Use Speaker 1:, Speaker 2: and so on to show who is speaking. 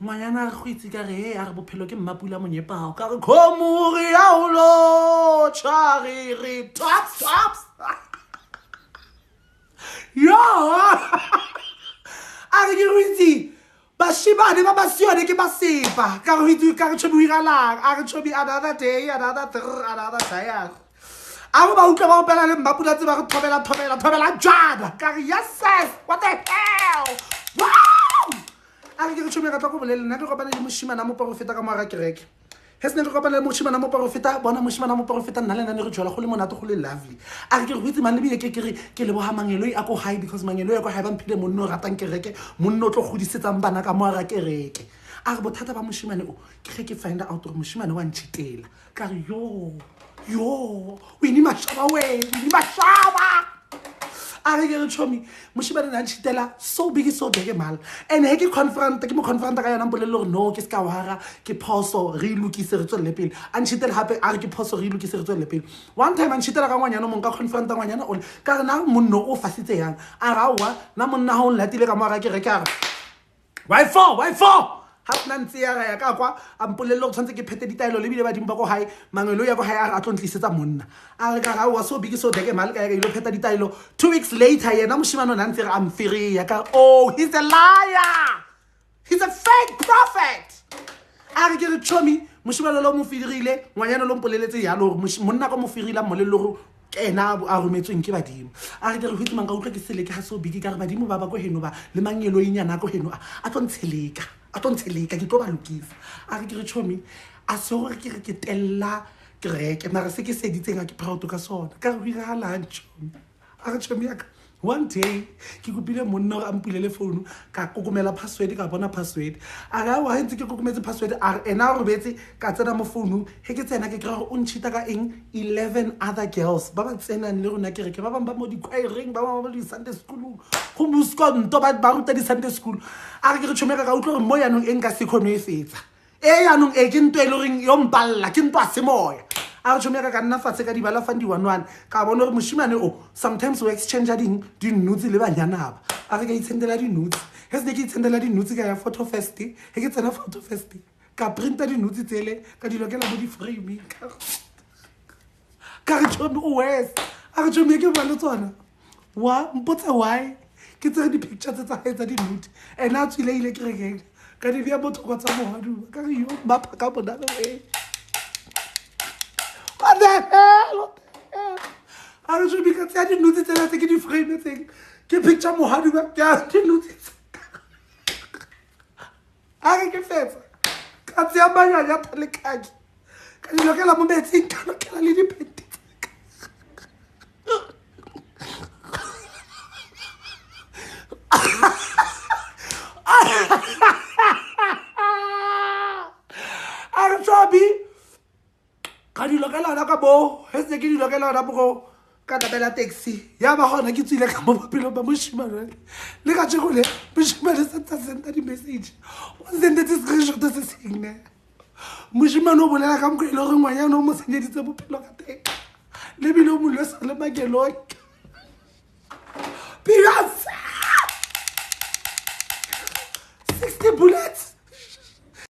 Speaker 1: ngwanyana a re go itse ka re a re bophelo ke mmapula monyepao ka re khomore ya o lotšha re tops yo a re ke go itse bashibane ba basione ke basepa ka re itse ka re tšhobi o iralang a re tšhobi another day another day a go ba utlwa ba opela le mmapula tse ba re thobela jana ka re yes what the hell wow a re ke re tšhomi ka tla go bolele nna ke kopane le moshimana mo porofeta ka moara kereke he se ne re kopane le moshimana mo porofeta bona moshimana mo porofeta nna le nna ne re tšwela go le monate go le lovely a re ke re go itse man lebile ke leboga mangelo a ko high because mangelo ya ko high ba mphile monno o ratang kereke monno o tlo godisetsang bana ka moara kereke a re bothata ba moshimane o ke ke find out gore moshimane wa ntšhitela ka re yo o ini mashaba a re ke re tšhomi moshimane na ntšhitela so big mal and he ke mo confronta ka yona mpolele gore no ke ska wara ke phoso re ilukise re tswelle pele a ntšhitela hape a re ke phoso re ilukise re tswelle pele one time a ntšhitela ka ngwanyana mo nka confronta ngwanyana ole ka re na monno o fasitse yang a ra wa na monna ha o latile ka moara ke re ka why for ha nna ntse ya ga ya ka kwa a mpolelle go tshwantse ke phete ditaelo le bile ba dimpa go hae mangelo ya go hae a tlo ntlisetsa monna a re ka ga wa so big so deke mal ka ya ile pheta ditaelo 2 weeks later yena moshimano na ntse re am free ya ka oh he's a liar he's a fake prophet a re ke re tšhomi moshimano lo mo firile ngwanyana lo mpoleletse yalo monna ka mo firila molelo go kena a rometsweng ke badimo a re ke re hwitse mang ka utlwa ke seleke ha so big ka re badimo ba go heno ba le mangelo inyana go heno a tlo ntsheleka ke tlo ba lokisa a re ke re tšhomi a se gore ke tella kereke mara se ke seditseng a ke proud ka sona ka re hira lunch a re tšhomi yaka one day ke kopile monna gore a mpulele phone ka kokomela password ka bona password a ga wa ntse ke kokometse password a re ena go betse ka tsena mo phone he ke tsena ke kra go o ntšhita ka eng 11 other girls ba ba tsenang le rona kereke ba bang ba mo di choiring ba ba di Sunday school go buskonto ba ruta di Sunday school a re ke re tšhomeka ka utlwa gore mo yanong eng ka se khono e fetsa yanong e ke ntwe le reng yo mpalla ke ntwa se moya a re tšhomeka ka nna fatshe ka dibala fang di-1 ka bona gore moshimane o sometimes o exchange dinutsi le banyanaba a re ka itshendela dinutsi he se ne ke itshendela dinutsi ka ya photo fest he ke tsena photo fest ka printa dinutsi tsele ka dilokela mo di-framing ka re tšhomi o wes a re tšhomi ke bale tsona wa mpotsa why ke tsere di-picture tse tsa gae tsa dinuti and a tswileile ke rekeng ka di bea bothoko tsa mogaduba ka re yo mapa ka bonale what the hell a re tšhomi ka tseya dinuti tsela tse ke di-frametseng ke picture mogaduba ke a dinuti a re ke fetsa ka tseya manyanya thalekaki ka dilokela mo metseng ka lokela le dipenti a re tšhomi ka dilokela ona ka bo he se ke dilokela ona bogo ka tabela taxi ya ba gona ke tswile ka mo bophelong ba moshimane le ka tšegole moshimane sa tsa senta di-message o sendetse screenshot se sengne moshimane o bolela ka moko e le gore ngwanyana o mo senyeditse bophelo ka teng lebile o molwesa le makelong Beyonce 60 bullets